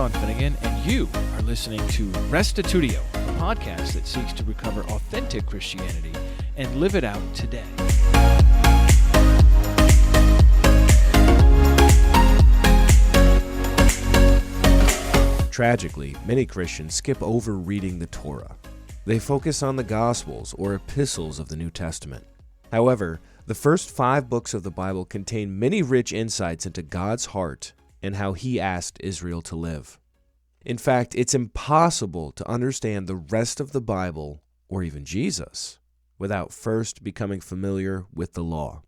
Sean Finnegan, and you are listening to Restitutio, a podcast that seeks to recover authentic Christianity and live it out today. Tragically, many Christians skip over reading the Torah. They focus on the Gospels or Epistles of the New Testament. However, the first 5 books of the Bible contain many rich insights into God's heart and how He asked Israel to live. In fact, it's impossible to understand the rest of the Bible, or even Jesus, without first becoming familiar with the law.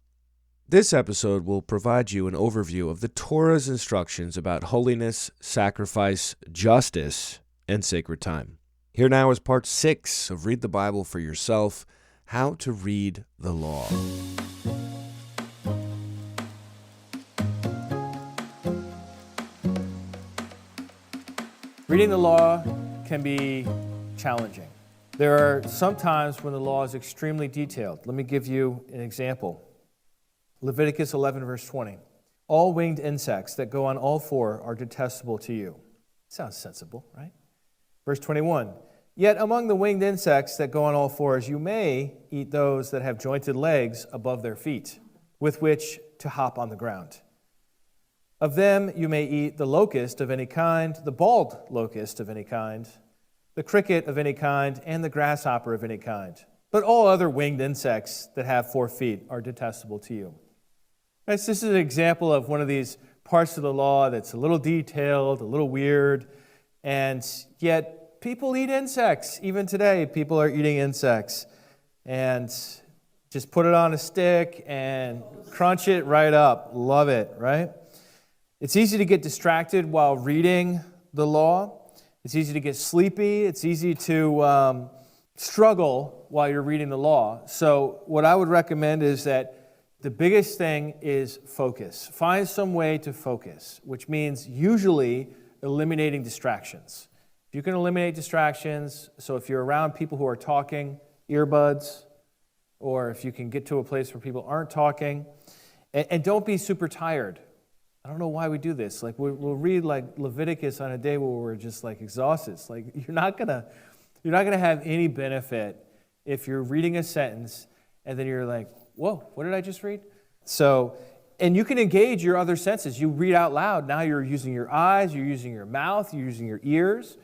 This episode will provide you an overview of the Torah's instructions about holiness, sacrifice, justice, and sacred time. Here now is part 6 of Read the Bible for Yourself, How to Read the Law. Reading the law can be challenging. There are some times when the law is extremely detailed. Let me give you an example. Leviticus 11, verse 20. All winged insects that go on all 4 are detestable to you. Sounds sensible, right? Verse 21. Yet among the winged insects that go on all 4s, you may eat those that have jointed legs above their feet, with which to hop on the ground. Of them you may eat the locust of any kind, the bald locust of any kind, the cricket of any kind, and the grasshopper of any kind. But all other winged insects that have 4 feet are detestable to you. This is an example of one of these parts of the law that's a little detailed, a little weird, and yet people eat insects. Even today, people are eating insects. And just put it on a stick and crunch it right up. Love it, right? It's easy to get distracted while reading the law. It's easy to get sleepy. It's easy to struggle while you're reading the law. So what I would recommend is that the biggest thing is focus. Find some way to focus, which means usually eliminating distractions. If you can eliminate distractions, so if you're around people who are talking, earbuds, or if you can get to a place where people aren't talking, and don't be super tired. I don't know why we do this. Like we'll read like Leviticus on a day where we're just like exhausted. It's like you're not gonna have any benefit if you're reading a sentence and then you're like, whoa, what did I just read? So, and you can engage your other senses. You read out loud. Now you're using your eyes, you're using your mouth, you're using your ears.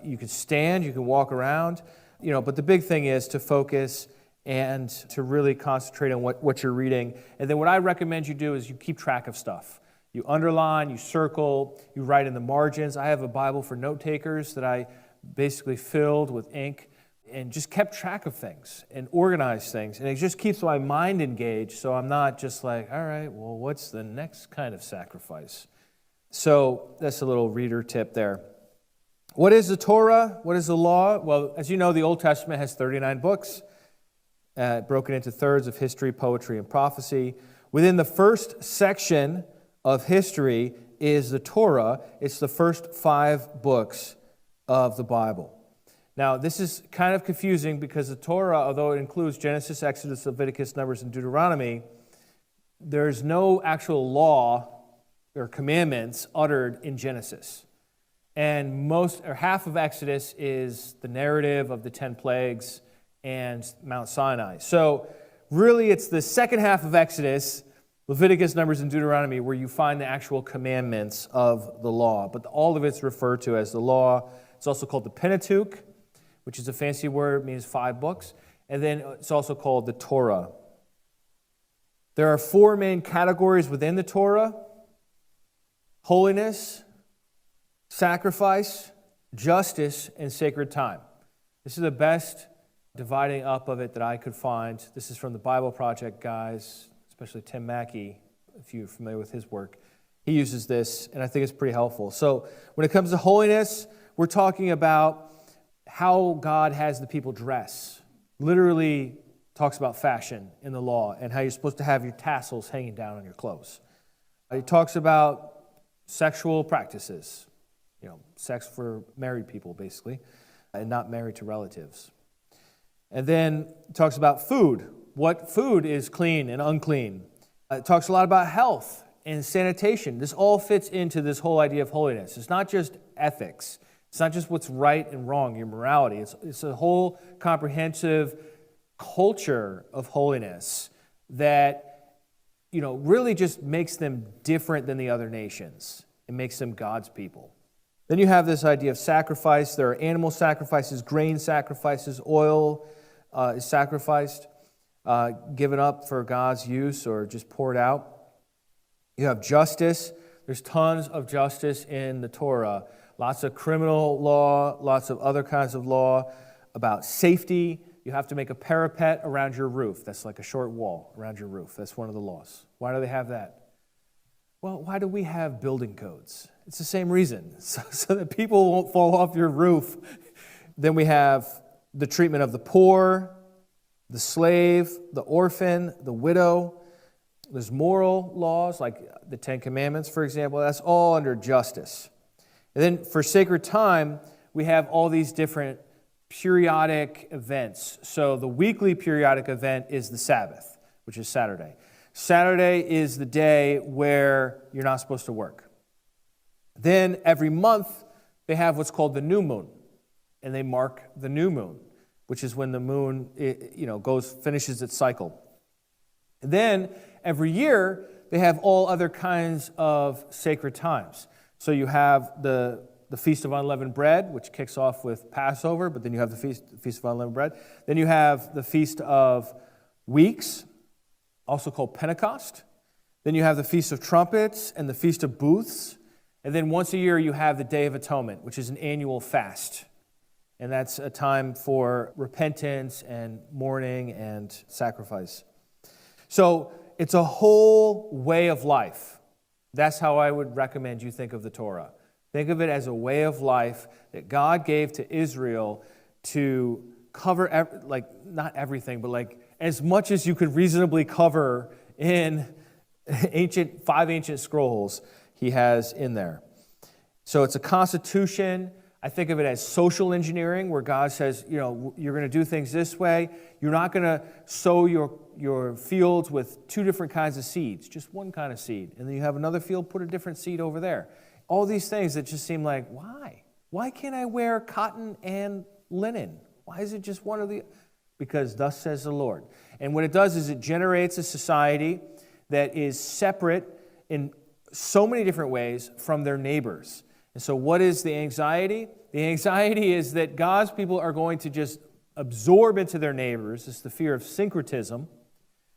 You can stand, you can walk around. But the big thing is to focus and to really concentrate on what you're reading. And then what I recommend you do is you keep track of stuff. You underline, you circle, you write in the margins. I have a Bible for note takers that I basically filled with ink and just kept track of things and organized things. And it just keeps my mind engaged so I'm not just like, all right, well, what's the next kind of sacrifice? So that's a little reader tip there. What is the Torah? What is the law? Well, as you know, the Old Testament has 39 books, broken into thirds of history, poetry, and prophecy. Within the first section of history is the Torah. It's the first 5 books of the Bible. Now, this is kind of confusing because the Torah, although it includes Genesis, Exodus, Leviticus, Numbers, and Deuteronomy, there's no actual law or commandments uttered in Genesis. And half of Exodus is the narrative of the 10 plagues and Mount Sinai. So really it's the second half of Exodus, Leviticus, Numbers, and Deuteronomy, where you find the actual commandments of the law. But all of it's referred to as the law. It's also called the Pentateuch, which is a fancy word, means 5 books. And then it's also called the Torah. There are 4 main categories within the Torah: holiness, sacrifice, justice, and sacred time. This is the best dividing up of it that I could find. This is from the Bible Project guys, especially Tim Mackey, if you're familiar with his work. He uses this, and I think it's pretty helpful. So when it comes to holiness, we're talking about how God has the people dress. Literally talks about fashion in the law and how you're supposed to have your tassels hanging down on your clothes. It talks about sexual practices, sex for married people basically, and not married to relatives. And then it talks about food. What food is clean and unclean? It talks a lot about health and sanitation. This all fits into this whole idea of holiness. It's not just ethics. It's not just what's right and wrong, your morality. It's a whole comprehensive culture of holiness that, really just makes them different than the other nations. It makes them God's people. Then you have this idea of sacrifice. There are animal sacrifices, grain sacrifices, oil is sacrificed, given up for God's use or just poured out. You have justice. There's tons of justice in the Torah. Lots of criminal law, lots of other kinds of law about safety. You have to make a parapet around your roof. That's like a short wall around your roof. That's one of the laws. Why do they have that? Well, why do we have building codes? It's the same reason, so that people won't fall off your roof. Then we have the treatment of the poor, the slave, the orphan, the widow. There's moral laws, like the Ten Commandments, for example. That's all under justice. And then for sacred time, we have all these different periodic events. So the weekly periodic event is the Sabbath, which is Saturday. Saturday is the day where you're not supposed to work. Then every month, they have what's called the new moon, and they mark the new moon, which is when the moon finishes its cycle. And then every year, they have all other kinds of sacred times. So you have the Feast of Unleavened Bread, which kicks off with Passover, but then you have the Feast of Unleavened Bread. Then you have the Feast of Weeks, also called Pentecost. Then you have the Feast of Trumpets and the Feast of Booths. And then once a year, you have the Day of Atonement, which is an annual fast. And that's a time for repentance and mourning and sacrifice. So it's a whole way of life. That's how I would recommend you think of the Torah. Think of it as a way of life that God gave to Israel to cover, not everything, but as much as you could reasonably cover in 5 ancient scrolls he has in there. So it's a constitution. I think of it as social engineering, where God says, you're going to do things this way. You're not going to sow your fields with 2 different kinds of seeds, just one kind of seed. And then you have another field, put a different seed over there. All these things that just seem like, why? Why can't I wear cotton and linen? Why is it just one of the... Because thus says the Lord. And what it does is it generates a society that is separate in so many different ways from their neighbors. And so what is the anxiety? The anxiety is that God's people are going to just absorb into their neighbors. It's the fear of syncretism,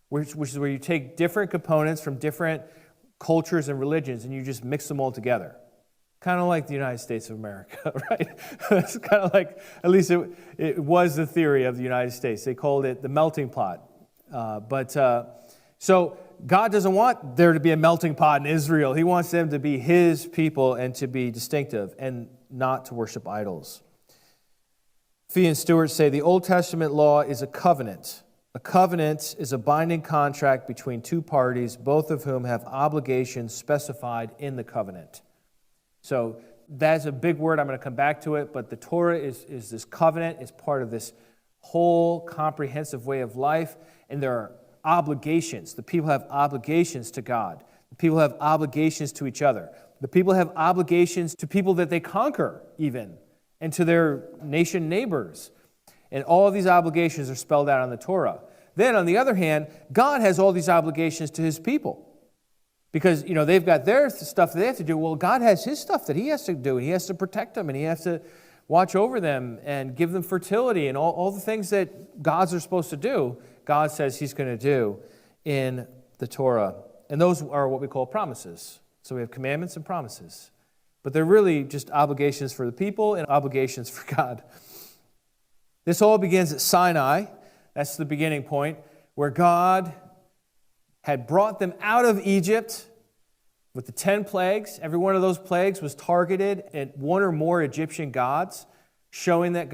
which is where you take different components from different cultures and religions and you just mix them all together. Kind of like the United States of America, right? It's kind of like, at least it was the theory of the United States. They called it the melting pot. So God doesn't want there to be a melting pot in Israel. He wants them to be His people and to be distinctive and not to worship idols. Fee and Stewart say the Old Testament law is a covenant. A covenant is a binding contract between 2 parties, both of whom have obligations specified in the covenant. So that's a big word. I'm going to come back to it. But the Torah is this covenant. It's part of this whole comprehensive way of life. And there are obligations. The people have obligations to God. The people have obligations to each other. The people have obligations to people that they conquer even, and to their nation neighbors. And all of these obligations are spelled out on the Torah. Then, on the other hand, God has all these obligations to His people. Because, they've got their stuff that they have to do. Well, God has His stuff that He has to do. He has to protect them, and He has to watch over them and give them fertility and all the things that gods are supposed to do. God says He's going to do in the Torah. And those are what we call promises. So we have commandments and promises. But they're really just obligations for the people and obligations for God. This all begins at Sinai. That's the beginning point, where God had brought them out of Egypt with the 10 plagues. Every one of those plagues was targeted at one or more Egyptian gods, showing that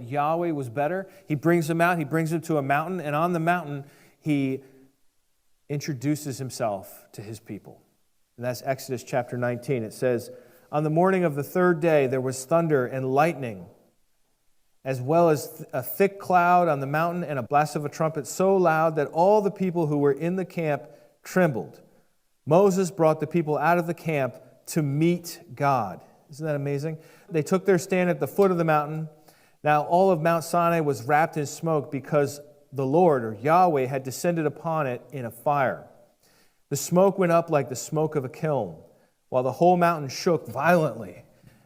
Yahweh was better. He brings them out. He brings them to a mountain, and on the mountain, He introduces Himself to His people. And that's Exodus chapter 19. It says, "On the morning of the 3rd day, there was thunder and lightning, as well as a thick cloud on the mountain and a blast of a trumpet so loud that all the people who were in the camp trembled. Moses brought the people out of the camp to meet God. Isn't that amazing? They took their stand at the foot of the mountain. Now all of Mount Sinai was wrapped in smoke because the Lord, or Yahweh, had descended upon it in a fire. The smoke went up like the smoke of a kiln, while the whole mountain shook violently.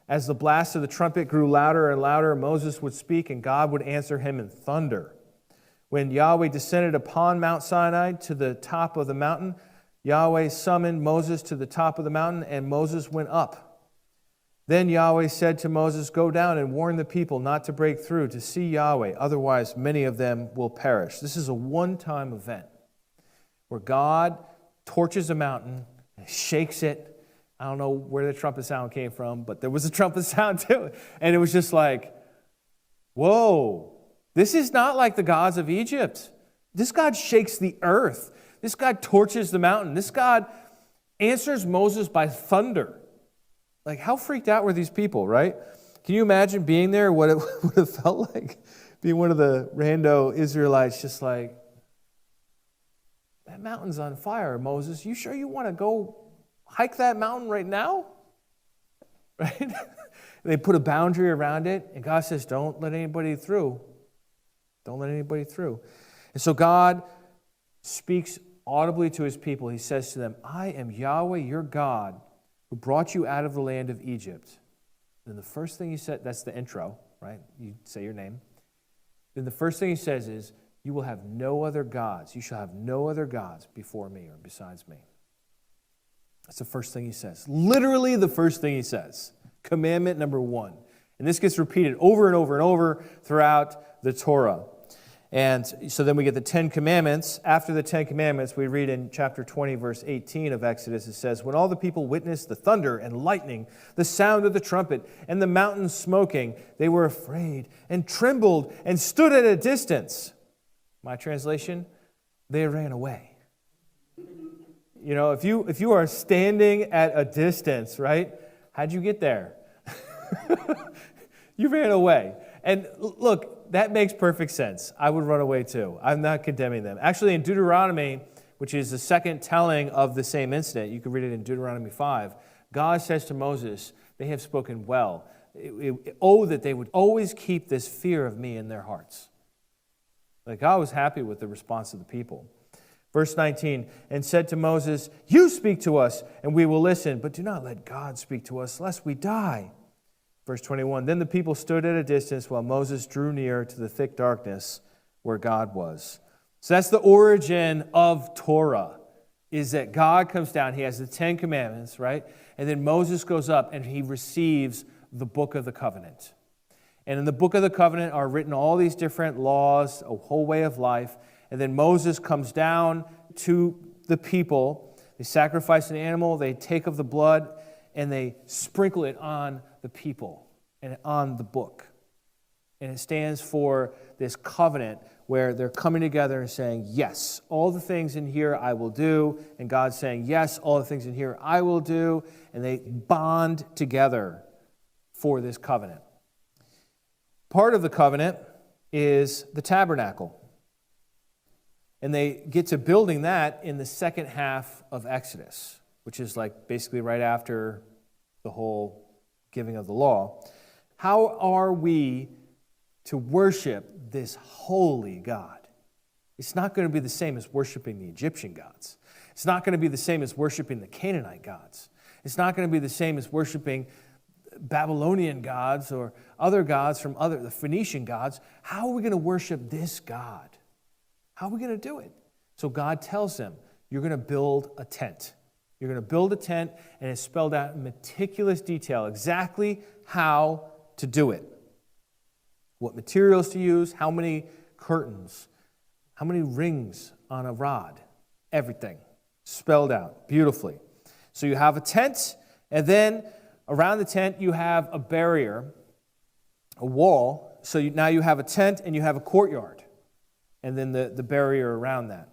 As the blast of the trumpet grew louder and louder, Moses would speak, and God would answer him in thunder. When Yahweh descended upon Mount Sinai to the top of the mountain, Yahweh summoned Moses to the top of the mountain, and Moses went up. Then Yahweh said to Moses, "Go down and warn the people not to break through to see Yahweh, otherwise many of them will perish." This is a one-time event where God torches a mountain, shakes it. I don't know where the trumpet sound came from, but there was a trumpet sound too. And it was just like, whoa, this is not like the gods of Egypt. This God shakes the earth. This God torches the mountain. This God answers Moses by thunder. Like, how freaked out were these people, right? Can you imagine being there, what it would have felt like? Being one of the rando Israelites, just like, that mountain's on fire, Moses. You sure you want to go hike that mountain right now? Right? They put a boundary around it, and God says, don't let anybody through. Don't let anybody through. And so God speaks audibly to his people. He says to them, "I am Yahweh, your God, who brought you out of the land of Egypt." Then the first thing he said, that's the intro, right? You say your name. Then the first thing he says is, "You will have no other gods. You shall have no other gods before me or besides me." That's the first thing he says. Literally the first thing he says. Commandment number 1. And this gets repeated over and over and over throughout the Torah. And so then we get the 10 Commandments. After the 10 Commandments, we read in chapter 20, verse 18 of Exodus, it says, "When all the people witnessed the thunder and lightning, the sound of the trumpet, and the mountain smoking, they were afraid and trembled and stood at a distance." My translation, they ran away. You know, if you are standing at a distance, right? How'd you get there? You ran away. And look, that makes perfect sense. I would run away too. I'm not condemning them. Actually, in Deuteronomy, which is the second telling of the same incident, you can read it in Deuteronomy 5, God says to Moses, "They have spoken well. Oh, that they would always keep this fear of me in their hearts." Like, God was happy with the response of the people. Verse 19, "And said to Moses, 'You speak to us, and we will listen, but do not let God speak to us, lest we die.'" Verse 21, "Then the people stood at a distance while Moses drew near to the thick darkness where God was." So that's the origin of Torah, is that God comes down, he has the 10 Commandments, right? And then Moses goes up and he receives the book of the covenant. And in the book of the covenant are written all these different laws, a whole way of life. And then Moses comes down to the people. They sacrifice an animal, they take of the blood, and they sprinkle it on the people and on the book. And it stands for this covenant where they're coming together and saying, "Yes, all the things in here I will do." And God's saying, "Yes, all the things in here I will do." And they bond together for this covenant. Part of the covenant is the tabernacle. And they get to building that in the second half of Exodus, which is like basically right after the whole giving of the law. How are we to worship this holy God? It's not going to be the same as worshiping the Egyptian gods. It's not going to be the same as worshiping the Canaanite gods. It's not going to be the same as worshiping Babylonian gods or other gods from the Phoenician gods. How are we going to worship this God? How are we going to do it? So God tells them, you're going to build a tent. You're going to build a tent, and it's spelled out in meticulous detail exactly how to do it. What materials to use, how many curtains, how many rings on a rod, everything spelled out beautifully. So you have a tent, and then around the tent you have a barrier, a wall. So now you have a tent and you have a courtyard, and then the barrier around that.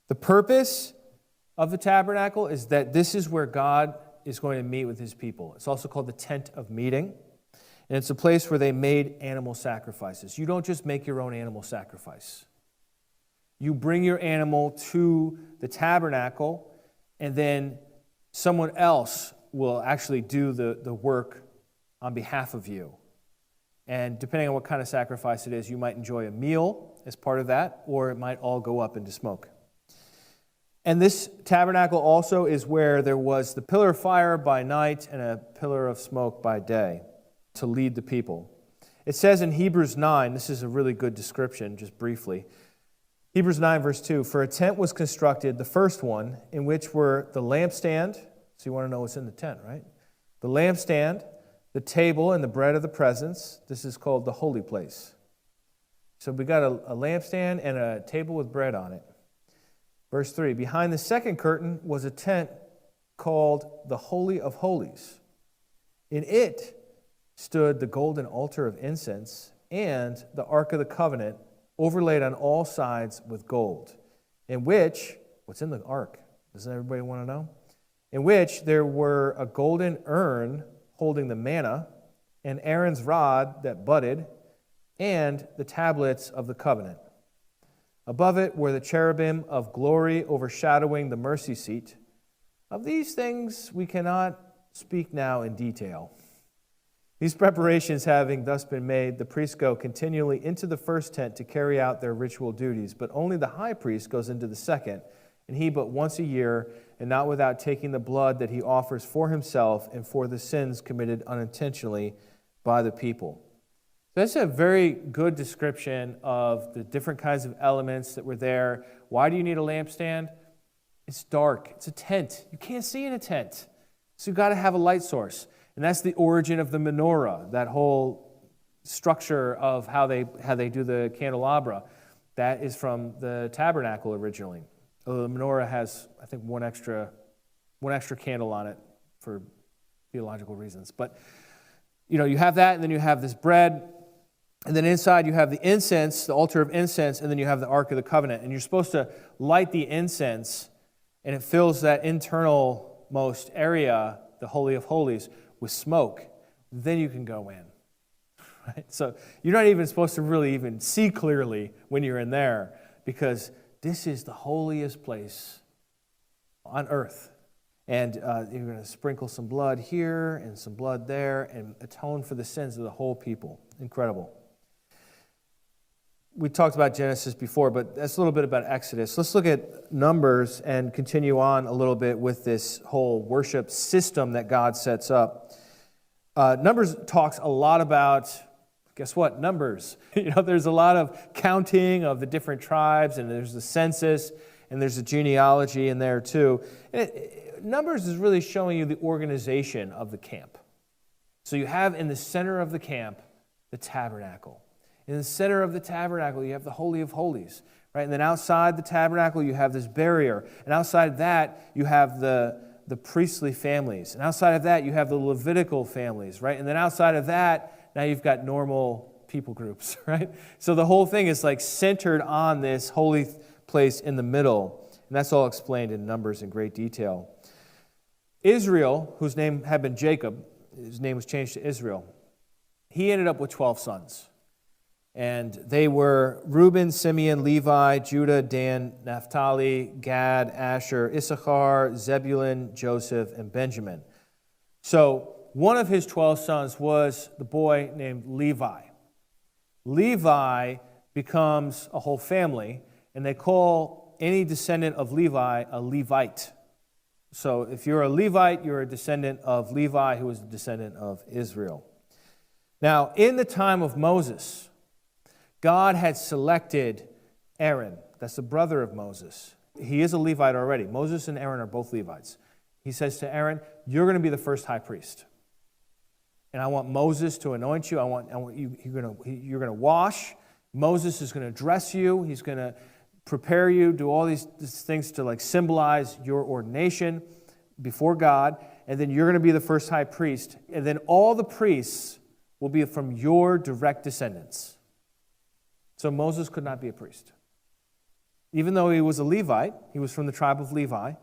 The purpose of the tabernacle is that this is where God is going to meet with his people. It's also called the tent of meeting. And it's a place where they made animal sacrifices. You don't just make your own animal sacrifice. You bring your animal to the tabernacle, and then someone else will actually do the work on behalf of you. And depending on what kind of sacrifice it is, you might enjoy a meal as part of that, or it might all go up into smoke. And this tabernacle also is where there was the pillar of fire by night and a pillar of smoke by day to lead the people. It says in Hebrews 9, this is a really good description, just briefly. Hebrews 9, verse 2, "For a tent was constructed, the first one, in which were the lampstand," so you want to know what's in the tent, right? "The lampstand, the table, and the bread of the presence." This is called the holy place. So we got a lampstand and a table with bread on it. Verse 3, "Behind the second curtain was a tent called the Holy of Holies. In it stood the golden altar of incense and the Ark of the Covenant, overlaid on all sides with gold, in which," what's in the ark? Doesn't everybody want to know? "In which there were a golden urn holding the manna, and Aaron's rod that budded, and the tablets of the covenant. Above it were the cherubim of glory overshadowing the mercy seat. Of these things we cannot speak now in detail. These preparations having thus been made, the priests go continually into the first tent to carry out their ritual duties, but only the high priest goes into the second, and he but once a year, and not without taking the blood that he offers for himself and for the sins committed unintentionally by the people." That's a very good description of the different kinds of elements that were there. Why do you need a lampstand? It's dark. It's a tent. You can't see in a tent. So you've got to have a light source. And that's the origin of the menorah, that whole structure of how they do the candelabra. That is from the tabernacle originally. Although the menorah has, I think, one extra candle on it for theological reasons. But you have that, and then you have this bread, and then inside you have the incense, the altar of incense, and then you have the Ark of the Covenant. And you're supposed to light the incense, and it fills that internal most area, the Holy of Holies, with smoke. Then you can go in. Right? So you're not even supposed to really even see clearly when you're in there, because this is the holiest place on earth. And you're going to sprinkle some blood here and some blood there and atone for the sins of the whole people. Incredible. We talked about Genesis before, but that's a little bit about Exodus. Let's look at Numbers and continue on a little bit with this whole worship system that God sets up. Numbers talks a lot about, guess what? Numbers. There's a lot of counting of the different tribes, and there's the census, and there's a genealogy in there too. And Numbers is really showing you the organization of the camp. So you have in the center of the camp the tabernacle. In the center of the tabernacle, you have the Holy of Holies, right? And then outside the tabernacle, you have this barrier. And outside that, you have the priestly families. And outside of that, you have the Levitical families, right? And then outside of that, now you've got normal people groups, right? So the whole thing is like centered on this holy place in the middle. And that's all explained in Numbers in great detail. Israel, whose name had been Jacob, his name was changed to Israel, he ended up with 12 sons. And they were Reuben, Simeon, Levi, Judah, Dan, Naphtali, Gad, Asher, Issachar, Zebulun, Joseph, and Benjamin. So one of his 12 sons was the boy named Levi. Levi becomes a whole family, and they call any descendant of Levi a Levite. So if you're a Levite, you're a descendant of Levi, who was a descendant of Israel. Now, in the time of Moses, God had selected Aaron. That's the brother of Moses. He is a Levite already. Moses and Aaron are both Levites. He says to Aaron, "You're going to be the first high priest. And I want Moses to anoint you. I want you. You're going to wash. Moses is going to dress you. He's going to prepare you, do all these things to symbolize your ordination before God. And then you're going to be the first high priest. And then all the priests will be from your direct descendants." So Moses could not be a priest. Even though he was a Levite, he was from the tribe of Levi,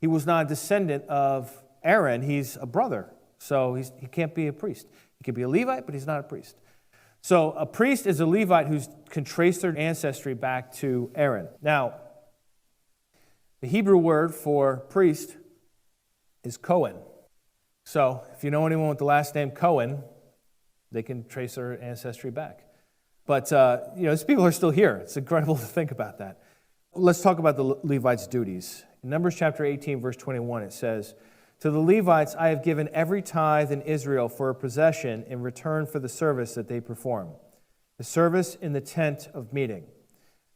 he was not a descendant of Aaron, he's a brother. So he can't be a priest. He could be a Levite, but he's not a priest. So a priest is a Levite who can trace their ancestry back to Aaron. Now, the Hebrew word for priest is Cohen. So if you know anyone with the last name Cohen, They can trace their ancestry back. But, these people are still here. It's incredible to think about that. Let's talk about the Levites' duties. In Numbers chapter 18, verse 21, it says, "To the Levites I have given every tithe in Israel for a possession in return for the service that they perform, the service in the tent of meeting.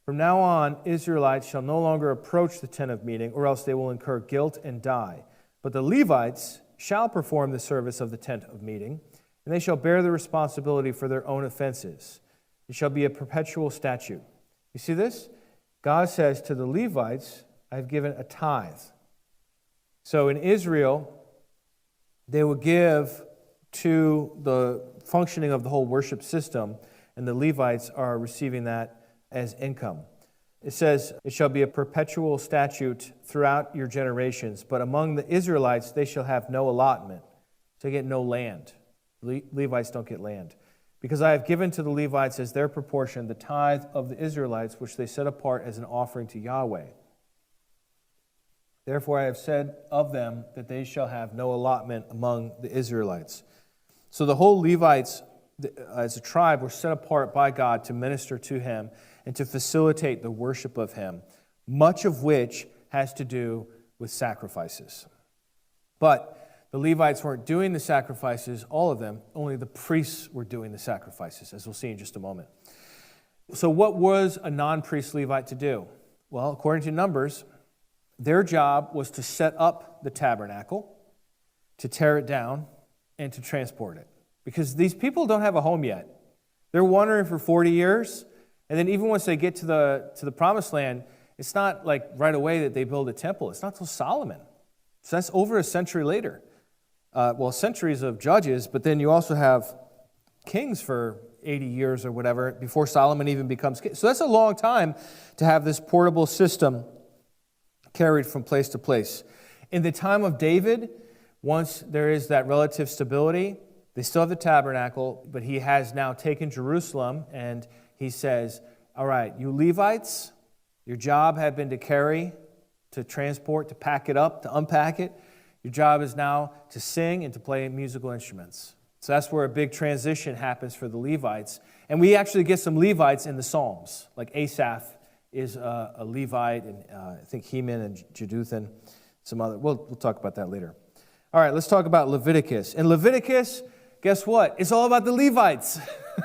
From now on, Israelites shall no longer approach the tent of meeting, or else they will incur guilt and die. But the Levites shall perform the service of the tent of meeting, and they shall bear the responsibility for their own offenses. It shall be a perpetual statute." You see this? God says to the Levites, I have given a tithe. So in Israel, they would give to the functioning of the whole worship system, and the Levites are receiving that as income. It says, "It shall be a perpetual statute throughout your generations, but among the Israelites they shall have no allotment." So they get no land. Levites don't get land. "Because I have given to the Levites as their proportion the tithe of the Israelites, which they set apart as an offering to Yahweh. Therefore I have said of them that they shall have no allotment among the Israelites." So the whole Levites as a tribe were set apart by God to minister to him and to facilitate the worship of him, much of which has to do with sacrifices. But the Levites weren't doing the sacrifices, all of them. Only the priests were doing the sacrifices, as we'll see in just a moment. So what was a non-priest Levite to do? Well, according to Numbers, their job was to set up the tabernacle, to tear it down, and to transport it. Because these people don't have a home yet. They're wandering for 40 years, and then even once they get to the promised land, it's not like right away that they build a temple. It's not till Solomon. So that's over a century later. Centuries of judges, but then you also have kings for 80 years or whatever before Solomon even becomes king. So that's a long time to have this portable system carried from place to place. In the time of David, once there is that relative stability, they still have the tabernacle, but he has now taken Jerusalem, and he says, all right, you Levites, your job had been to carry, to transport, to pack it up, to unpack it. Your job is now to sing and to play musical instruments. So that's where a big transition happens for the Levites. And we actually get some Levites in the Psalms, like Asaph is a Levite, and I think Heman and Jeduthun, some other. We'll talk about that later. All right, let's talk about Leviticus. And Leviticus, guess what? It's all about the Levites.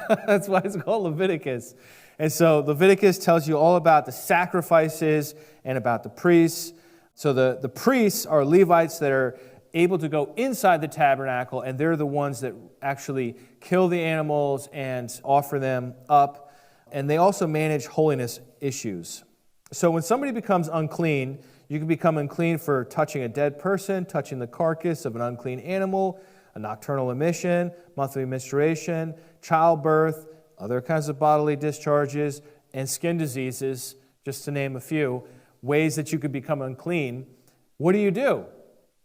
That's why it's called Leviticus. And so Leviticus tells you all about the sacrifices and about the priests. So the priests are Levites that are able to go inside the tabernacle, and they're the ones that actually kill the animals and offer them up. And they also manage holiness issues. So when somebody becomes unclean, you can become unclean for touching a dead person, touching the carcass of an unclean animal, a nocturnal emission, monthly menstruation, childbirth, other kinds of bodily discharges, and skin diseases, just to name a few, ways that you could become unclean. What do?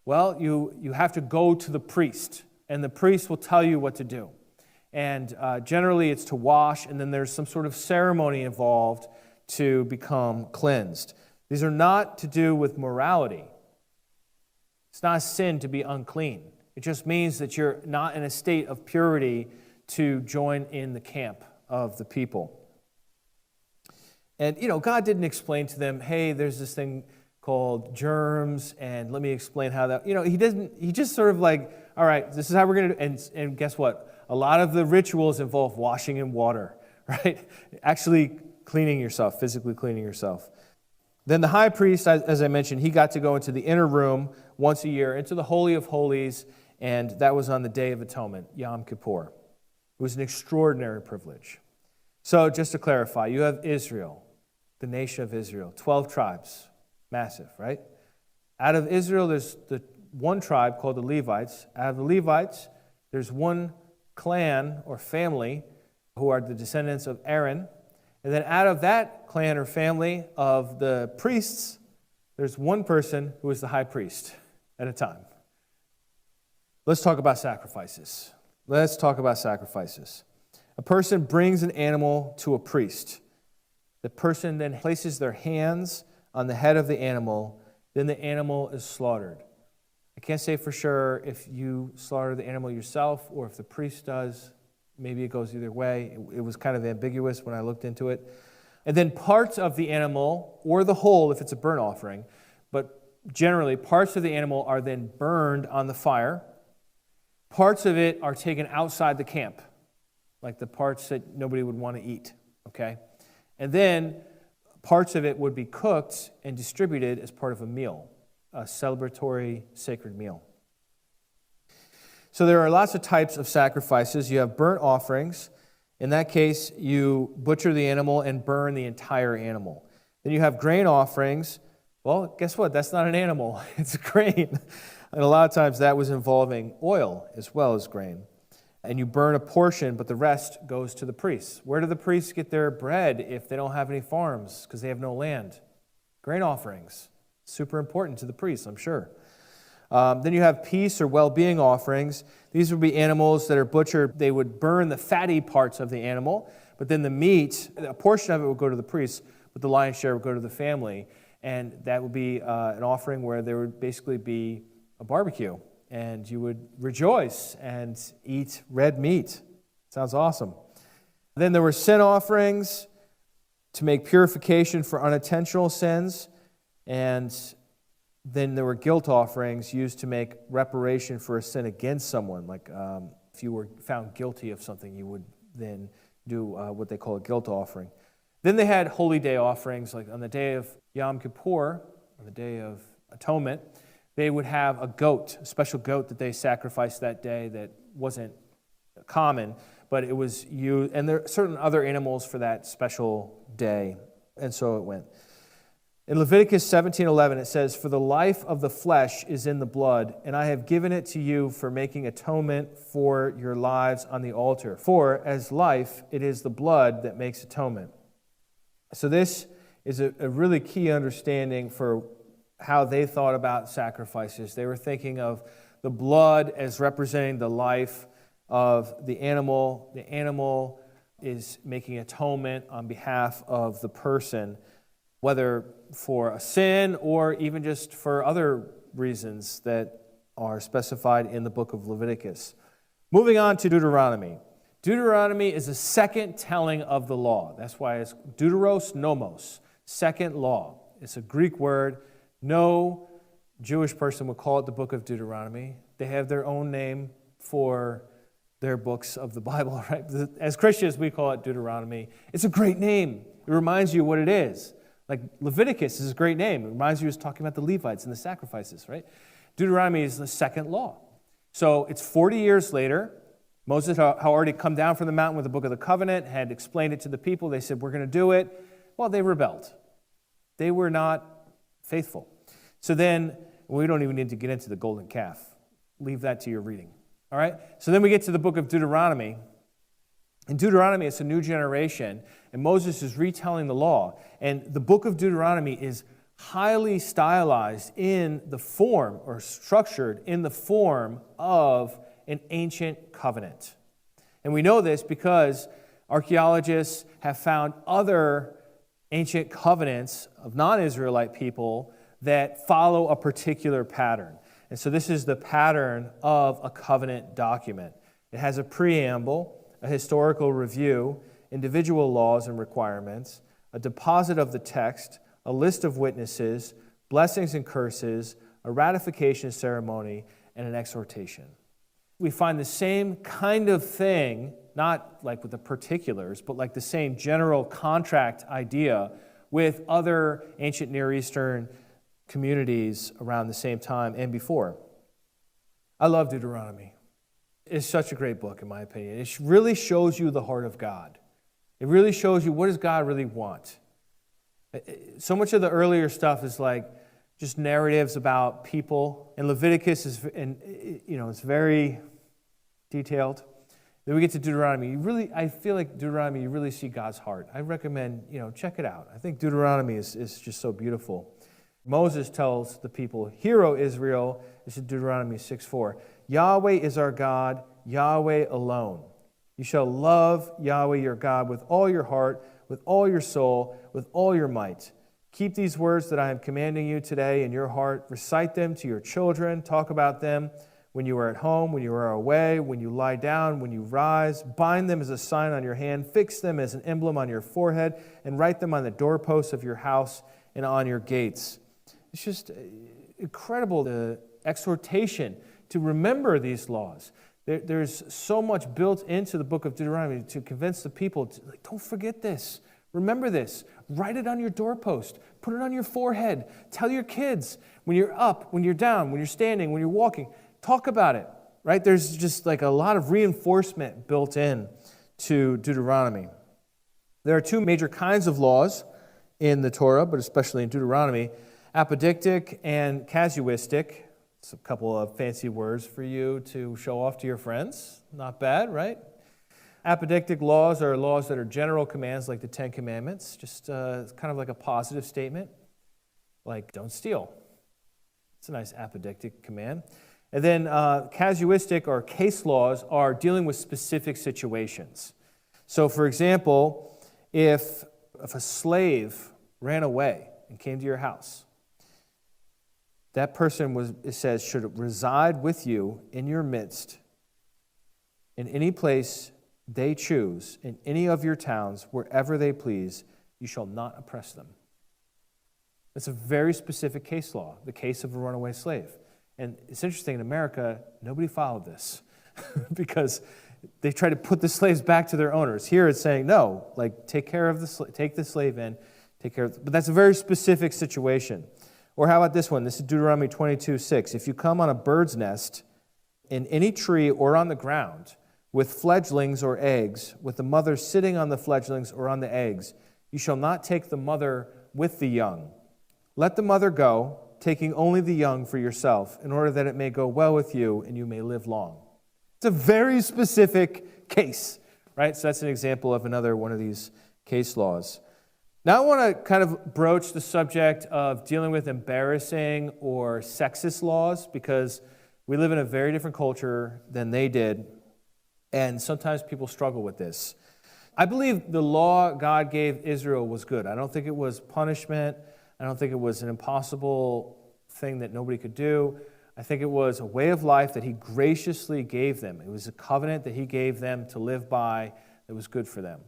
Well, you have to go to the priest, and the priest will tell you what to do. And generally it's to wash, and then there's some sort of ceremony involved to become cleansed. These are not to do with morality. It's not a sin to be unclean. It just means that you're not in a state of purity to join in the camp of the people. And, God didn't explain to them, hey, there's this thing called germs, and let me explain how that, he didn't, he just sort of like, all right, this is how we're going to do, and guess what? A lot of the rituals involve washing in water, right? Actually cleaning yourself, physically cleaning yourself. Then the high priest, as I mentioned, he got to go into the inner room once a year, into the Holy of Holies, and that was on the Day of Atonement, Yom Kippur. It was an extraordinary privilege. So just to clarify, you have Israel, the nation of Israel, 12 tribes, massive, right? Out of Israel, there's the one tribe called the Levites. Out of the Levites, there's one clan or family who are the descendants of Aaron. And then out of that clan or family of the priests, there's one person who is the high priest at a time. Let's talk about sacrifices. A person brings an animal to a priest. The person then places their hands on the head of the animal. Then the animal is slaughtered. I can't say for sure if you slaughter the animal yourself or if the priest does. Maybe it goes either way. It was kind of ambiguous when I looked into it. And then parts of the animal, or the whole if it's a burnt offering, but generally parts of the animal are then burned on the fire. Parts of it are taken outside the camp, like the parts that nobody would want to eat, okay? And then parts of it would be cooked and distributed as part of a meal, a celebratory sacred meal. So there are lots of types of sacrifices. You have burnt offerings. In that case, you butcher the animal and burn the entire animal. Then you have grain offerings. Well, guess what? That's not an animal. It's a grain. And a lot of times that was involving oil as well as grain. And you burn a portion, but the rest goes to the priests. Where do the priests get their bread if they don't have any farms because they have no land? Grain offerings. Super important to the priests, I'm sure. Then you have peace or well-being offerings. These would be animals that are butchered. They would burn the fatty parts of the animal, but then the meat, a portion of it would go to the priests, but the lion's share would go to the family. And that would be an offering where there would basically be a barbecue, and you would rejoice and eat red meat. Sounds awesome. Then there were sin offerings to make purification for unintentional sins, and then there were guilt offerings used to make reparation for a sin against someone. Like if you were found guilty of something, you would then do what they call a guilt offering. Then they had holy day offerings, like on the day of Yom Kippur, or the day of atonement, they would have a goat, a special goat that they sacrificed that day that wasn't common, but it was used, and there are certain other animals for that special day, and so it went. In Leviticus 17:11, it says, "For the life of the flesh is in the blood, and I have given it to you for making atonement for your lives on the altar. For as life, it is the blood that makes atonement." So this is a really key understanding for how they thought about sacrifices. They were thinking of the blood as representing the life of the animal. The animal is making atonement on behalf of the person, whether for a sin or even just for other reasons that are specified in the book of Leviticus. Moving on to Deuteronomy. Deuteronomy is the second telling of the law. That's why it's deuteros nomos, second law. It's a Greek word. No Jewish person would call it the book of Deuteronomy. They have their own name for their books of the Bible, right? As Christians, we call it Deuteronomy. It's a great name. It reminds you what it is. Like Leviticus is a great name. It reminds you it's talking about the Levites and the sacrifices, right? Deuteronomy is the second law. So it's 40 years later. Moses had already come down from the mountain with the book of the covenant, had explained it to the people. They said, we're going to do it. Well, they rebelled. They were not faithful. So then, we don't even need to get into the golden calf. Leave that to your reading. All right? So then we get to the book of Deuteronomy. In Deuteronomy, it's a new generation, and Moses is retelling the law. And the book of Deuteronomy is highly stylized in the form, or structured in the form of an ancient covenant. And we know this because archaeologists have found other ancient covenants of non-Israelite people that follow a particular pattern. And so this is the pattern of a covenant document. It has a preamble, a historical review, individual laws and requirements, a deposit of the text, a list of witnesses, blessings and curses, a ratification ceremony, and an exhortation. We find the same kind of thing, not like with the particulars, but like the same general contract idea with other ancient Near Eastern communities around the same time and before. I love Deuteronomy. It's such a great book, in my opinion. It really shows you the heart of God. It really shows you, what does God really want? So much of the earlier stuff is like just narratives about people, and Leviticus is, it's very detailed. Then we get to Deuteronomy. I feel like Deuteronomy, you really see God's heart. I recommend, check it out. I think Deuteronomy is just so beautiful. Moses tells the people, "Hear, O Israel," this is Deuteronomy 6:4, "Yahweh is our God, Yahweh alone. You shall love Yahweh your God with all your heart, with all your soul, with all your might. Keep these words that I am commanding you today in your heart. Recite them to your children. Talk about them when you are at home, when you are away, when you lie down, when you rise. Bind them as a sign on your hand, fix them as an emblem on your forehead, and write them on the doorposts of your house and on your gates. It's just incredible, the exhortation to remember these laws. There's so much built into the book of Deuteronomy to convince the people, don't forget this. Remember this. Write it on your doorpost. Put it on your forehead. Tell your kids when you're up, when you're down, when you're standing, when you're walking. Talk about it, right? There's just like a lot of reinforcement built in to Deuteronomy. There are two major kinds of laws in the Torah, but especially in Deuteronomy, apodictic and casuistic. It's a couple of fancy words for you to show off to your friends. Not bad, right? Apodictic laws are laws that are general commands like the Ten Commandments, just kind of like a positive statement, like don't steal. It's a nice apodictic command. And then casuistic or case laws are dealing with specific situations. So, for example, if a slave ran away and came to your house, that person, it says, should reside with you in your midst in any place they choose, in any of your towns, wherever they please. You shall not oppress them. That's a very specific case law, the case of a runaway slave. And it's interesting, in America, nobody followed this because they try to put the slaves back to their owners. Here it's saying, no, like take the slave in, take care of. But that's a very specific situation. Or how about this one? This is Deuteronomy 22:6. If you come on a bird's nest in any tree or on the ground with fledglings or eggs, with the mother sitting on the fledglings or on the eggs, you shall not take the mother with the young. Let the mother go, taking only the young for yourself, in order that it may go well with you and you may live long. It's a very specific case, right? So that's an example of another one of these case laws. Now I want to kind of broach the subject of dealing with embarrassing or sexist laws, because we live in a very different culture than they did, and sometimes people struggle with this. I believe the law God gave Israel was good. I don't think it was punishment. I don't think it was an impossible thing that nobody could do. I think it was a way of life that He graciously gave them. It was a covenant that He gave them to live by that was good for them.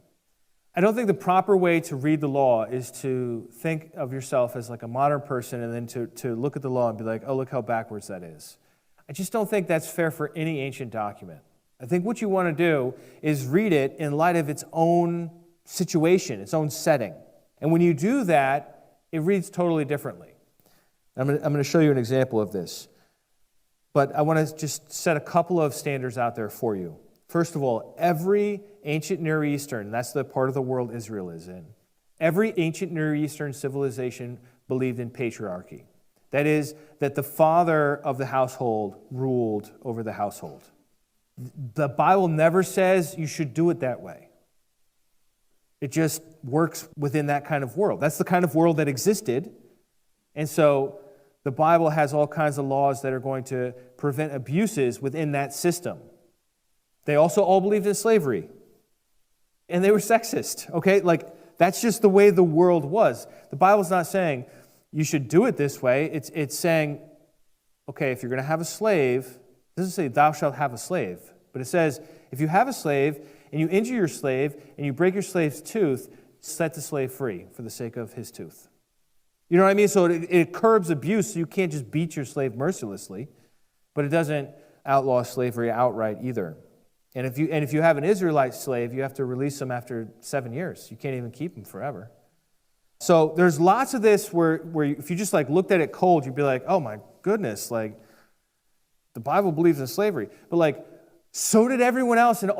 I don't think the proper way to read the law is to think of yourself as like a modern person and then to look at the law and be like, oh, look how backwards that is. I just don't think that's fair for any ancient document. I think what you want to do is read it in light of its own situation, its own setting. And when you do that, it reads totally differently. I'm going to show you an example of this. But I want to just set a couple of standards out there for you. First of all, every ancient Near Eastern, that's the part of the world Israel is in, every ancient Near Eastern civilization believed in patriarchy. That is, that the father of the household ruled over the household. The Bible never says you should do it that way. It just works within that kind of world. That's the kind of world that existed. And so the Bible has all kinds of laws that are going to prevent abuses within that system. They also all believed in slavery. And they were sexist, okay? Like, that's just the way the world was. The Bible's not saying you should do it this way. It's saying, okay, if you're going to have a slave, it doesn't say thou shalt have a slave. But it says, if you have a slave and you injure your slave and you break your slave's tooth, set the slave free for the sake of his tooth. You know what I mean? So it curbs abuse, so you can't just beat your slave mercilessly, but it doesn't outlaw slavery outright either. And if you have an Israelite slave, you have to release them after 7 years. You can't even keep them forever. So there's lots of this where if you just like looked at it cold, you'd be like, oh my goodness, like the Bible believes in slavery. But like, so did everyone else in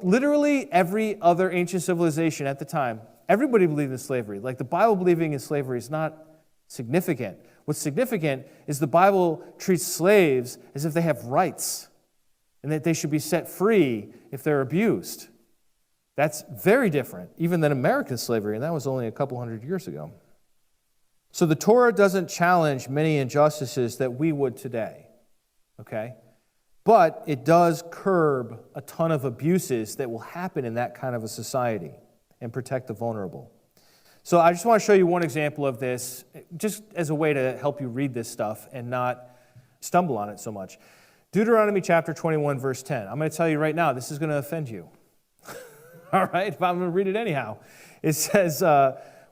literally every other ancient civilization at the time. Everybody believed in slavery. Like, the Bible believing in slavery is not significant. What's significant is the Bible treats slaves as if they have rights and that they should be set free if they're abused. That's very different, even than American slavery, and that was only a couple hundred years ago. So the Torah doesn't challenge many injustices that we would today, okay? But it does curb a ton of abuses that will happen in that kind of a society and protect the vulnerable. So I just want to show you one example of this, just as a way to help you read this stuff and not stumble on it so much. Deuteronomy chapter 21, verse 10. I'm going to tell you right now, this is going to offend you. All right, but I'm going to read it anyhow. It says,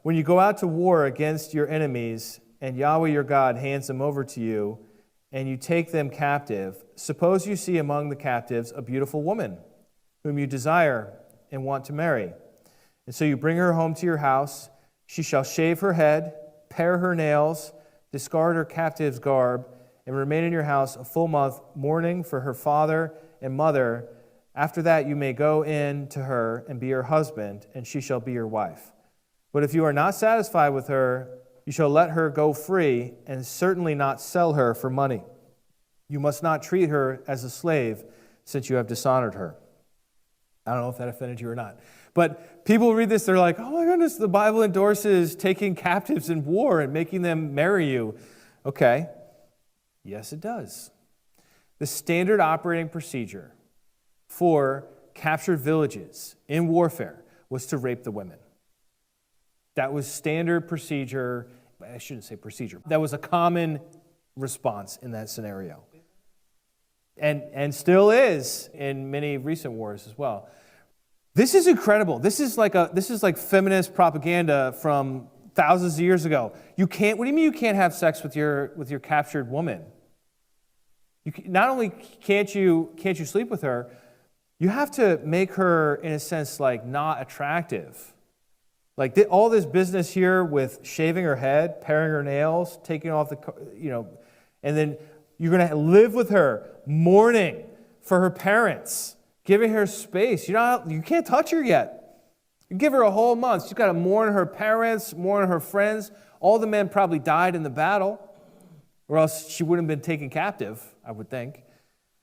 when you go out to war against your enemies, and Yahweh your God hands them over to you, and you take them captive, suppose you see among the captives a beautiful woman, whom you desire and want to marry. And so you bring her home to your house. She shall shave her head, pare her nails, discard her captive's garb, and remain in your house a full month, mourning for her father and mother. After that you may go in to her and be her husband, and she shall be your wife. But if you are not satisfied with her, you shall let her go free, and certainly not sell her for money. You must not treat her as a slave, since you have dishonored her. I don't know if that offended you or not. But people read this, they're like, oh my goodness, the Bible endorses taking captives in war and making them marry you. Okay, yes it does. The standard operating procedure for captured villages in warfare was to rape the women. That was standard procedure. I shouldn't say procedure. That was a common response in that scenario. And still is in many recent wars as well. This is incredible. This is like feminist propaganda from thousands of years ago. You can't. What do you mean you can't have sex with your captured woman? Not only can't you sleep with her, you have to make her, in a sense, like not attractive. Like all this business here with shaving her head, paring her nails, taking off and then you're going to live with her, mourning for her parents, giving her space. You can't touch her yet. You give her a whole month. She's got to mourn her parents, mourn her friends. All the men probably died in the battle, or else she wouldn't have been taken captive, I would think.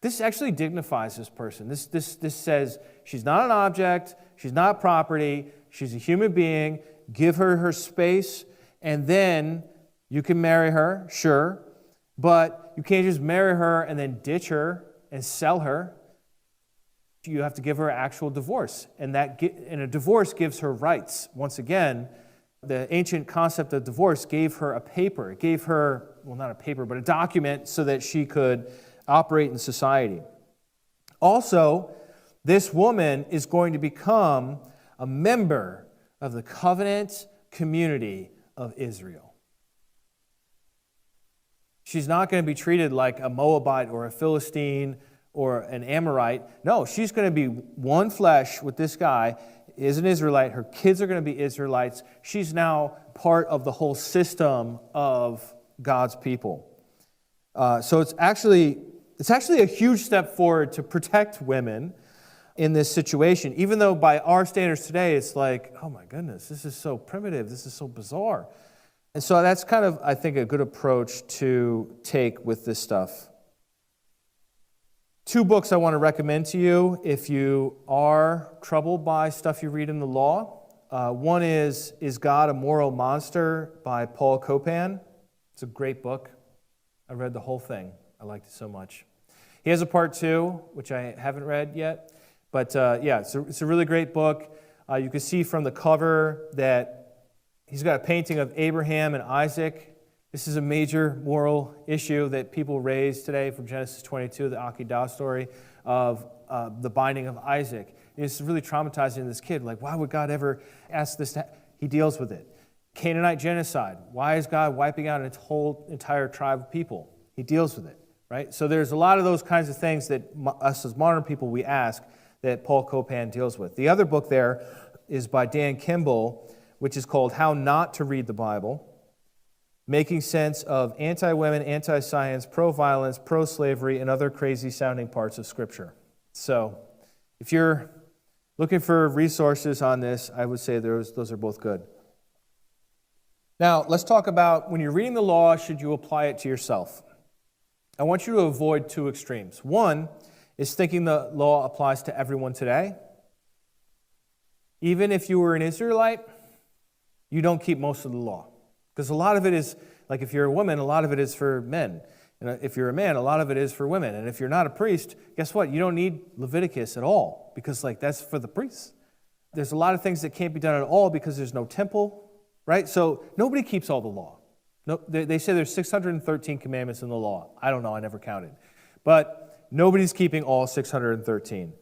This actually dignifies this person. This says she's not an object, she's not property, she's a human being. Give her her space, and then you can marry her, sure, but you can't just marry her and then ditch her and sell her. You have to give her actual divorce, and a divorce gives her rights. Once again, the ancient concept of divorce gave her a paper. It gave her, well, not a paper, but a document so that she could operate in society. Also, this woman is going to become a member of the covenant community of Israel. She's not going to be treated like a Moabite or a Philistine or an Amorite. No, she's going to be one flesh with this guy, is an Israelite. Her kids are going to be Israelites. She's now part of the whole system of God's people. So it's actually a huge step forward to protect women in this situation, even though by our standards today, it's like, oh my goodness, this is so primitive, this is so bizarre. And so that's kind of, I think, a good approach to take with this stuff. 2 books I want to recommend to you if you are troubled by stuff you read in the law. One is God a Moral Monster by Paul Copan? It's a great book. I read the whole thing. I liked it so much. He has a part 2, which I haven't read yet. But it's a really great book. You can see from the cover that he's got a painting of Abraham and Isaac. This is a major moral issue that people raise today from Genesis 22, the Akedah story of the binding of Isaac. It's really traumatizing this kid. Like, why would God ever ask this? He deals with it. Canaanite genocide. Why is God wiping out its whole entire tribe of people? He deals with it, right? So there's a lot of those kinds of things that us as modern people, we ask that Paul Copan deals with. The other book there is by Dan Kimball, which is called How Not to Read the Bible, Making Sense of Anti-Women, Anti-Science, Pro-Violence, Pro-Slavery, and Other Crazy-Sounding Parts of Scripture. So if you're looking for resources on this, I would say those are both good. Now, let's talk about when you're reading the law, should you apply it to yourself? I want you to avoid 2 extremes. One is thinking the law applies to everyone today. Even if you were an Israelite, you don't keep most of the law. Because a lot of it is, like if you're a woman, a lot of it is for men. And if you're a man, a lot of it is for women. And if you're not a priest, guess what? You don't need Leviticus at all, because that's for the priests. There's a lot of things that can't be done at all because there's no temple, right? So nobody keeps all the law. No, they say there's 613 commandments in the law. I don't know, I never counted. But nobody's keeping all 613.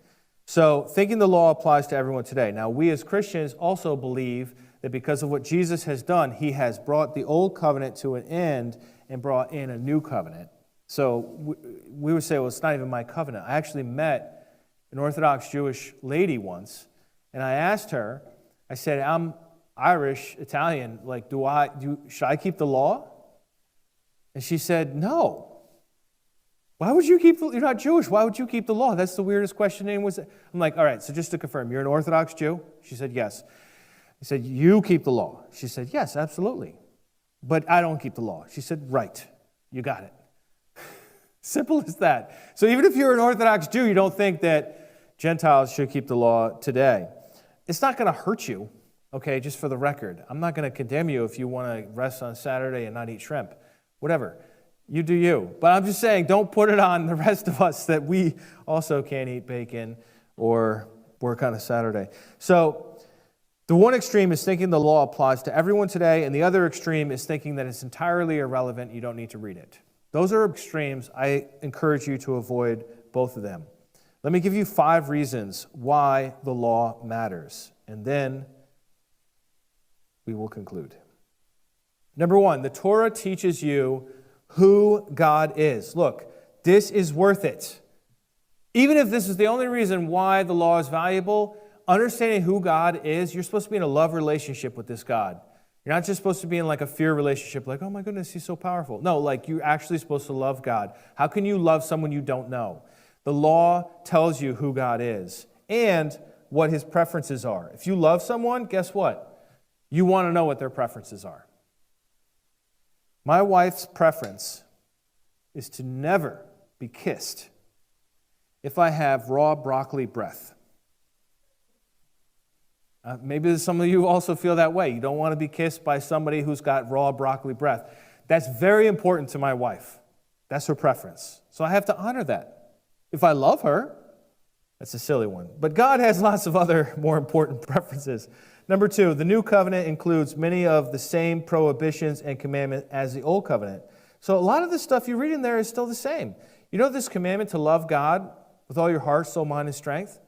So thinking the law applies to everyone today. Now, we as Christians also believe that because of what Jesus has done, he has brought the old covenant to an end and brought in a new covenant. So we would say, well, it's not even my covenant. I actually met an Orthodox Jewish lady once, and I asked her, I said, I'm Irish, Italian, like, should I keep the law? And she said, no. Why would you keep, you're not Jewish, why would you keep the law? That's the weirdest question anyone was. I'm like, all right, so just to confirm, you're an Orthodox Jew? She said, yes. I said, you keep the law? She said, yes, absolutely. But I don't keep the law. She said, right, you got it. Simple as that. So even if you're an Orthodox Jew, you don't think that Gentiles should keep the law today. It's not going to hurt you, okay, just for the record. I'm not going to condemn you if you want to rest on Saturday and not eat shrimp. Whatever. You do you. But I'm just saying, don't put it on the rest of us that we also can't eat bacon or work on a Saturday. So the one extreme is thinking the law applies to everyone today, and the other extreme is thinking that it's entirely irrelevant, you don't need to read it. Those are extremes. I encourage you to avoid both of them. Let me give you 5 reasons why the law matters, and then we will conclude. Number 1, the Torah teaches you who God is. Look, this is worth it. Even if this is the only reason why the law is valuable, understanding who God is, you're supposed to be in a love relationship with this God. You're not just supposed to be in like a fear relationship, like, oh my goodness, he's so powerful. No, like you're actually supposed to love God. How can you love someone you don't know? The law tells you who God is and what his preferences are. If you love someone, guess what? You want to know what their preferences are. My wife's preference is to never be kissed if I have raw broccoli breath. Maybe some of you also feel that way. You don't want to be kissed by somebody who's got raw broccoli breath. That's very important to my wife. That's her preference. So I have to honor that. If I love her, that's a silly one. But God has lots of other more important preferences. Number 2, the new covenant includes many of the same prohibitions and commandments as the old covenant. So a lot of the stuff you read in there is still the same. You know this commandment to love God with all your heart, soul, mind, and strength?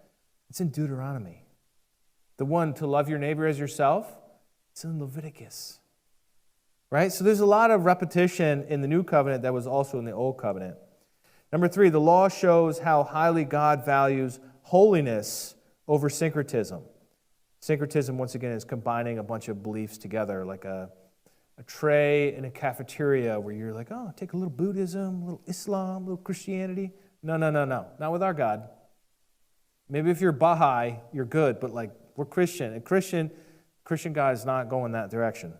It's in Deuteronomy. The one to love your neighbor as yourself, it's in Leviticus. Right? So there's a lot of repetition in the new covenant that was also in the old covenant. Number 3, the law shows how highly God values holiness over syncretism. Syncretism, once again, is combining a bunch of beliefs together, like a tray in a cafeteria where you're like, oh, take a little Buddhism, a little Islam, a little Christianity. No. Not with our God. Maybe if you're Baha'i, you're good, but like we're Christian. And Christian God is not going that direction.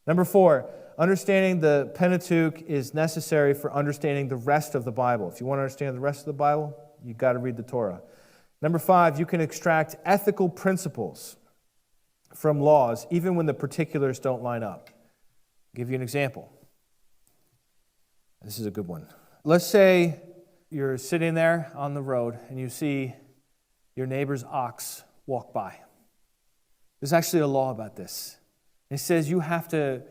Number 4, understanding the Pentateuch is necessary for understanding the rest of the Bible. If you want to understand the rest of the Bible, you've got to read the Torah. Number 5, you can extract ethical principles from laws, even when the particulars don't line up. I'll give you an example. This is a good one. Let's say you're sitting there on the road and you see your neighbor's ox walk by. There's actually a law about this. It says you have to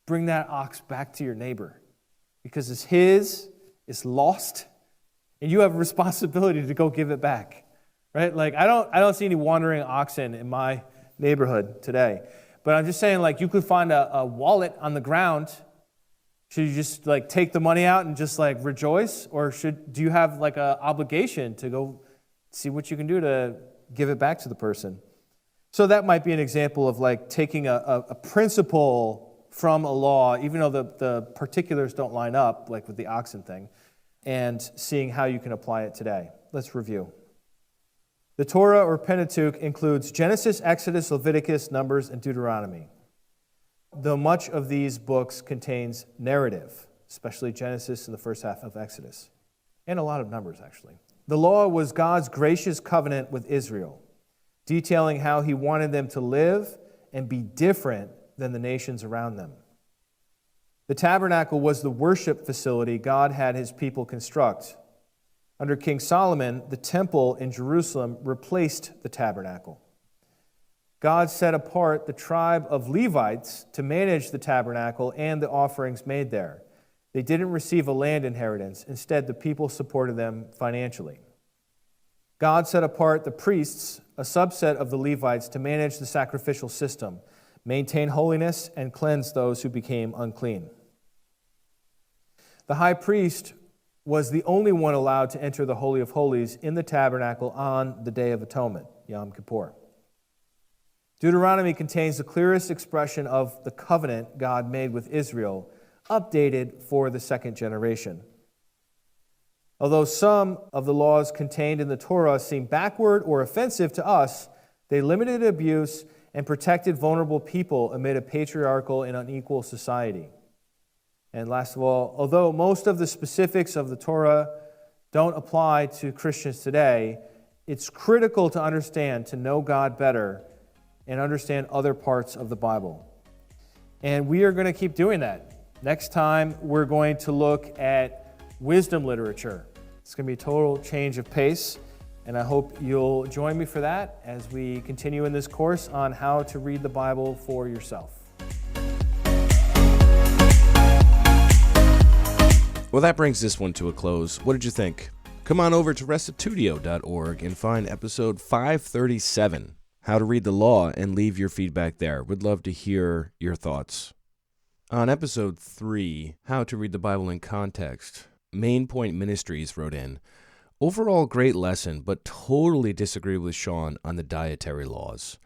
bring that ox back to your neighbor because it's his, it's lost, and you have a responsibility to go give it back, right? Like I don't see any wandering oxen in my neighborhood today, but I'm just saying, like you could find a wallet on the ground. Should you just like take the money out and just like rejoice, or do you have like an obligation to go see what you can do to give it back to the person? So that might be an example of like taking a principle from a law, even though the particulars don't line up, like with the oxen thing, and seeing how you can apply it today. Let's review. The Torah or Pentateuch includes Genesis, Exodus, Leviticus, Numbers, and Deuteronomy. Though much of these books contains narrative, especially Genesis and the first half of Exodus, and a lot of Numbers, actually. The law was God's gracious covenant with Israel, detailing how he wanted them to live and be different than the nations around them. The tabernacle was the worship facility God had his people construct. Under King Solomon, the temple in Jerusalem replaced the tabernacle. God set apart the tribe of Levites to manage the tabernacle and the offerings made there. They didn't receive a land inheritance. Instead, the people supported them financially. God set apart the priests, a subset of the Levites, to manage the sacrificial system, maintain holiness, and cleanse those who became unclean. The high priest was the only one allowed to enter the Holy of Holies in the tabernacle on the Day of Atonement, Yom Kippur. Deuteronomy contains the clearest expression of the covenant God made with Israel, updated for the second generation. Although some of the laws contained in the Torah seem backward or offensive to us, they limited abuse and protected vulnerable people amid a patriarchal and unequal society. And last of all, although most of the specifics of the Torah don't apply to Christians today, it's critical to understand, to know God better, and understand other parts of the Bible. And we are going to keep doing that. Next time, we're going to look at wisdom literature. It's going to be a total change of pace, and I hope you'll join me for that as we continue in this course on how to read the Bible for yourself. Well, that brings this one to a close. What did you think? Come on over to restitutio.org and find episode 537, How to Read the Law, and leave your feedback there. We'd love to hear your thoughts. On episode 3, How to Read the Bible in Context, Main Point Ministries wrote in, overall great lesson, but totally disagree with Sean on the dietary laws.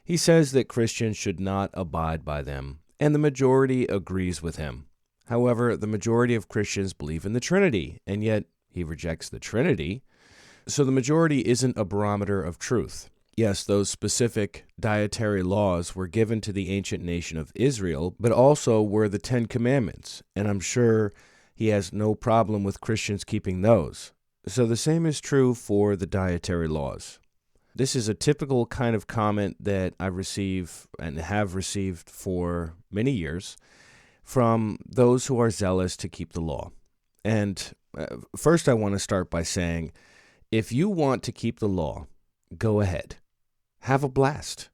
He says that Christians should not abide by them, and the majority agrees with him. However, the majority of Christians believe in the Trinity, and yet he rejects the Trinity. So the majority isn't a barometer of truth. Yes, those specific dietary laws were given to the ancient nation of Israel, but also were the Ten Commandments, and I'm sure he has no problem with Christians keeping those. So the same is true for the dietary laws. This is a typical kind of comment that I receive and have received for many years from those who are zealous to keep the law. And first I want to start by saying, if you want to keep the law, go ahead. Have a blast.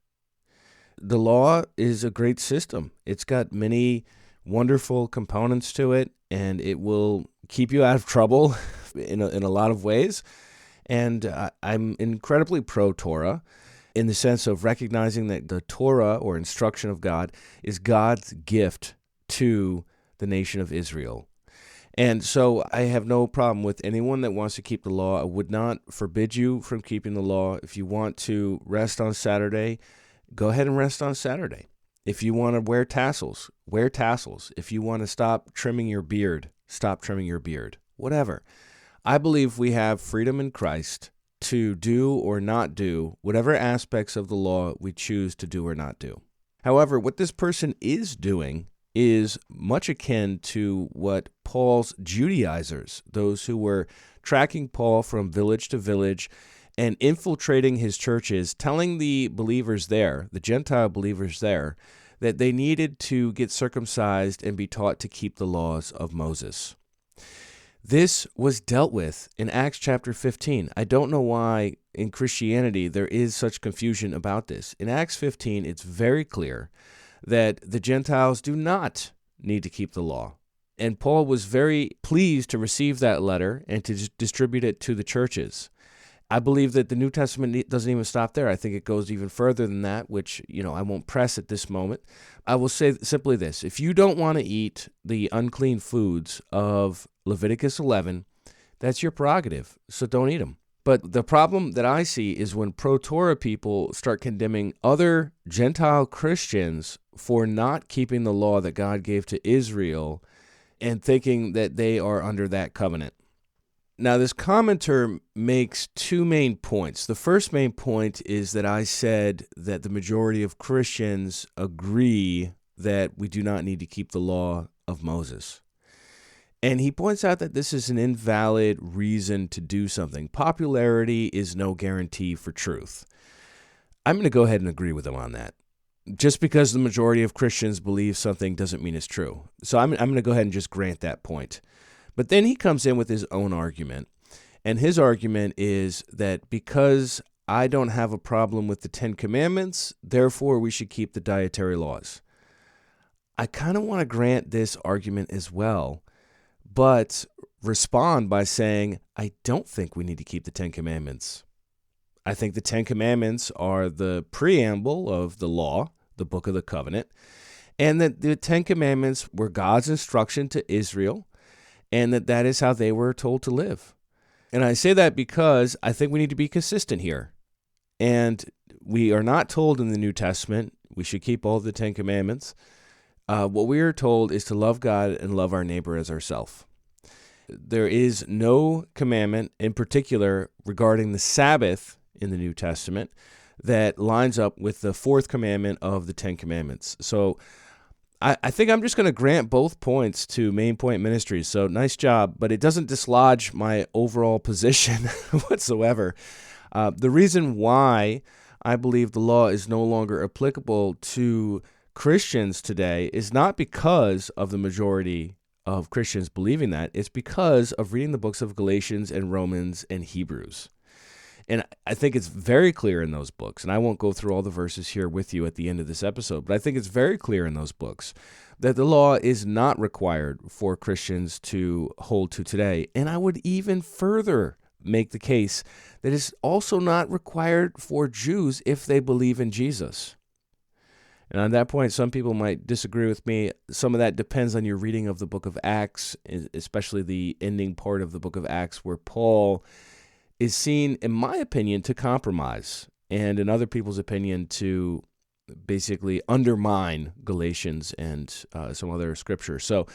The law is a great system. It's got many wonderful components to it, and it will keep you out of trouble in a lot of ways. And I'm incredibly pro-Torah in the sense of recognizing that the Torah, or instruction of God, is God's gift to the nation of Israel. And so I have no problem with anyone that wants to keep the law. I would not forbid you from keeping the law. If you want to rest on Saturday, go ahead and rest on Saturday. If you want to wear tassels, wear tassels. If you want to stop trimming your beard, stop trimming your beard. Whatever. I believe we have freedom in Christ to do or not do whatever aspects of the law we choose to do or not do. However, what this person is doing is much akin to what Paul's Judaizers, those who were tracking Paul from village to village and infiltrating his churches, telling the believers there, the Gentile believers there, that they needed to get circumcised and be taught to keep the laws of Moses. This was dealt with in Acts chapter 15. I don't know why in Christianity there is such confusion about this. In Acts 15, it's very clear that the Gentiles do not need to keep the law. And Paul was very pleased to receive that letter and to distribute it to the churches. I believe that the New Testament doesn't even stop there. I think it goes even further than that, which, I won't press at this moment. I will say simply this. If you don't want to eat the unclean foods of Leviticus 11, that's your prerogative, so don't eat them. But the problem that I see is when pro-Torah people start condemning other Gentile Christians for not keeping the law that God gave to Israel and thinking that they are under that covenant. Now, this commenter makes two main points. The first main point is that I said that the majority of Christians agree that we do not need to keep the law of Moses. And he points out that this is an invalid reason to do something. Popularity is no guarantee for truth. I'm going to go ahead and agree with him on that. Just because the majority of Christians believe something doesn't mean it's true. So I'm going to go ahead and just grant that point. But then he comes in with his own argument. And his argument is that because I don't have a problem with the Ten Commandments, therefore we should keep the dietary laws. I kind of want to grant this argument as well. but respond by saying, I don't think we need to keep the Ten Commandments. I think the Ten Commandments are the preamble of the law, the book of the covenant, and that the Ten Commandments were God's instruction to Israel, and that is how they were told to live. And I say that because I think we need to be consistent here. And we are not told in the New Testament we should keep all of the Ten Commandments. What we are told is to love God and love our neighbor as ourselves. There is no commandment in particular regarding the Sabbath in the New Testament that lines up with the fourth commandment of the Ten Commandments. So I think I'm just going to grant both points to Main Point Ministries. So nice job, but it doesn't dislodge my overall position whatsoever. The reason why I believe the law is no longer applicable to Christians today is not because of the majority of Christians believing that. It's because of reading the books of Galatians and Romans and Hebrews. And I think it's very clear in those books, and I won't go through all the verses here with you at the end of this episode, but I think it's very clear in those books that the law is not required for Christians to hold to today. And I would even further make the case that it's also not required for Jews if they believe in Jesus. And on that point, some people might disagree with me. Some of that depends on your reading of the book of Acts, especially the ending part of the book of Acts where Paul is seen, in my opinion, to compromise, and in other people's opinion, to basically undermine Galatians and some other scripture. So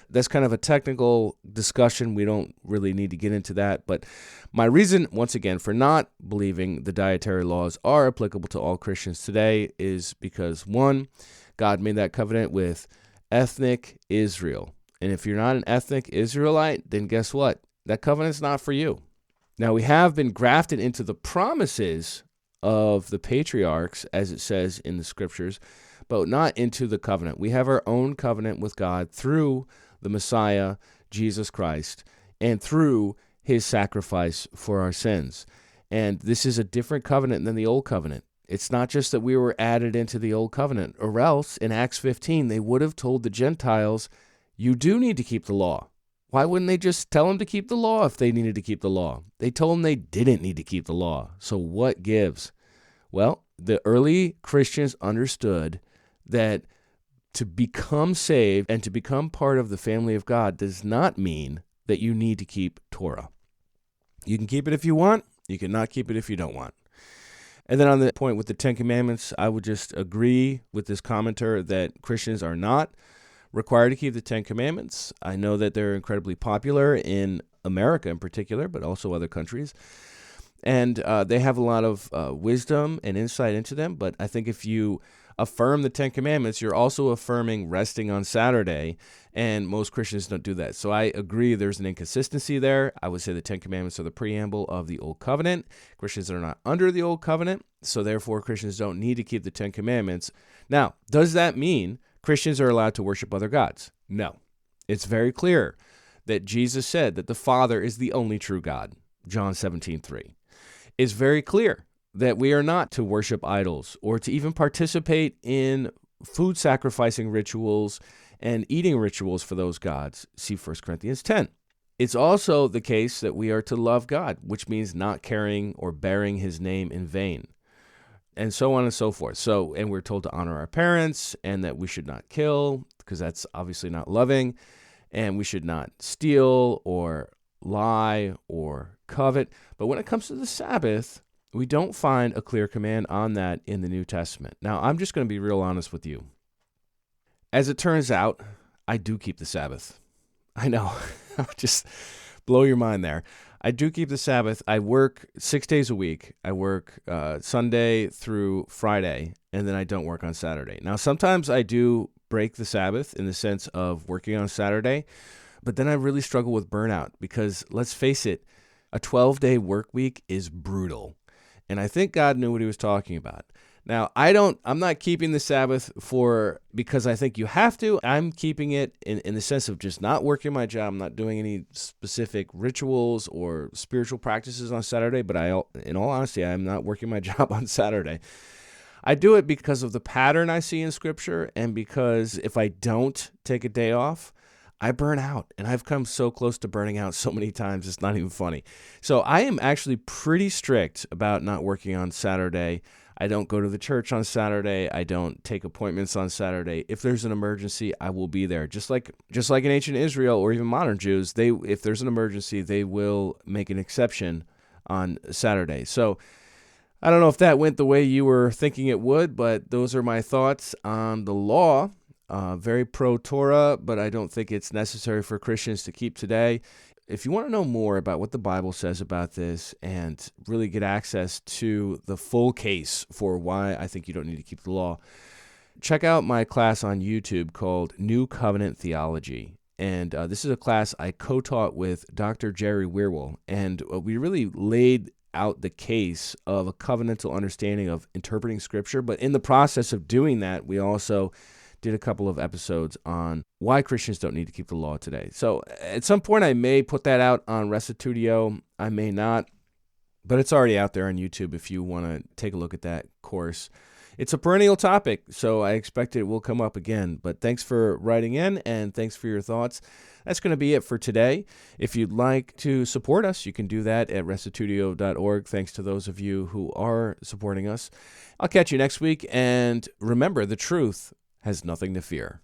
that's kind of a technical discussion. We don't really need to get into that. But my reason, once again, for not believing the dietary laws are applicable to all Christians today is because, one, God made that covenant with ethnic Israel. And if you're not an ethnic Israelite, then guess what? That covenant's not for you. Now, we have been grafted into the promises of the patriarchs, as it says in the scriptures, but not into the covenant. We have our own covenant with God through the Messiah, Jesus Christ, and through his sacrifice for our sins. And this is a different covenant than the old covenant. It's not just that we were added into the old covenant, or else in Acts 15, they would have told the Gentiles, you do need to keep the law. Why wouldn't they just tell them to keep the law if they needed to keep the law? They told them they didn't need to keep the law. So what gives? Well, the early Christians understood that to become saved and to become part of the family of God does not mean that you need to keep Torah. You can keep it if you want. You cannot keep it if you don't want. And then on the point with the Ten Commandments, I would just agree with this commenter that Christians are not required to keep the Ten Commandments. I know that they're incredibly popular in America in particular, but also other countries. And they have a lot of wisdom and insight into them. But I think if you affirm the Ten Commandments, you're also affirming resting on Saturday. And most Christians don't do that. So I agree there's an inconsistency there. I would say the Ten Commandments are the preamble of the Old Covenant. Christians are not under the Old Covenant. So therefore, Christians don't need to keep the Ten Commandments. Now, does that mean Christians are allowed to worship other gods? No. It's very clear that Jesus said that the Father is the only true God. John 17:3. It's very clear that we are not to worship idols or to even participate in food sacrificing rituals and eating rituals for those gods. See 1 Corinthians 10. It's also the case that we are to love God, which means not carrying or bearing his name in vain, and so on and so forth. And we're told to honor our parents and that we should not kill, because that's obviously not loving, and we should not steal or lie or covet. But when it comes to the Sabbath, we don't find a clear command on that in the New Testament. Now, I'm just going to be real honest with you. As it turns out, I do keep the Sabbath. I know. I'll just blow your mind there. I do keep the Sabbath. I work 6 days a week. I work Sunday through Friday, and then I don't work on Saturday. Now, sometimes I do break the Sabbath in the sense of working on Saturday, but then I really struggle with burnout because, let's face it, a 12-day work week is brutal. And I think God knew what he was talking about. Now, I'm not keeping the Sabbath because I think you have to. I'm keeping it in the sense of just not working my job. I'm not doing any specific rituals or spiritual practices on Saturday, but in all honesty, I'm not working my job on Saturday. I do it because of the pattern I see in Scripture, and because if I don't take a day off, I burn out, and I've come so close to burning out so many times, it's not even funny. So I am actually pretty strict about not working on Saturday. I don't go to the church on Saturday. I don't take appointments on Saturday. If there's an emergency, I will be there. Just like in ancient Israel or even modern Jews, if there's an emergency, they will make an exception on Saturday. So I don't know if that went the way you were thinking it would, but those are my thoughts on the law. Very pro-Torah, but I don't think it's necessary for Christians to keep today. If you want to know more about what the Bible says about this and really get access to the full case for why I think you don't need to keep the law, check out my class on YouTube called New Covenant Theology. And this is a class I co-taught with Dr. Jerry Weirwell, and we really laid out the case of a covenantal understanding of interpreting Scripture. But in the process of doing that, we also did a couple of episodes on why Christians don't need to keep the law today. So at some point, I may put that out on Restitutio. I may not, but it's already out there on YouTube if you want to take a look at that course. It's a perennial topic, so I expect it will come up again. But thanks for writing in, and thanks for your thoughts. That's going to be it for today. If you'd like to support us, you can do that at restitutio.org. Thanks to those of you who are supporting us. I'll catch you next week, and remember, the truth has nothing to fear.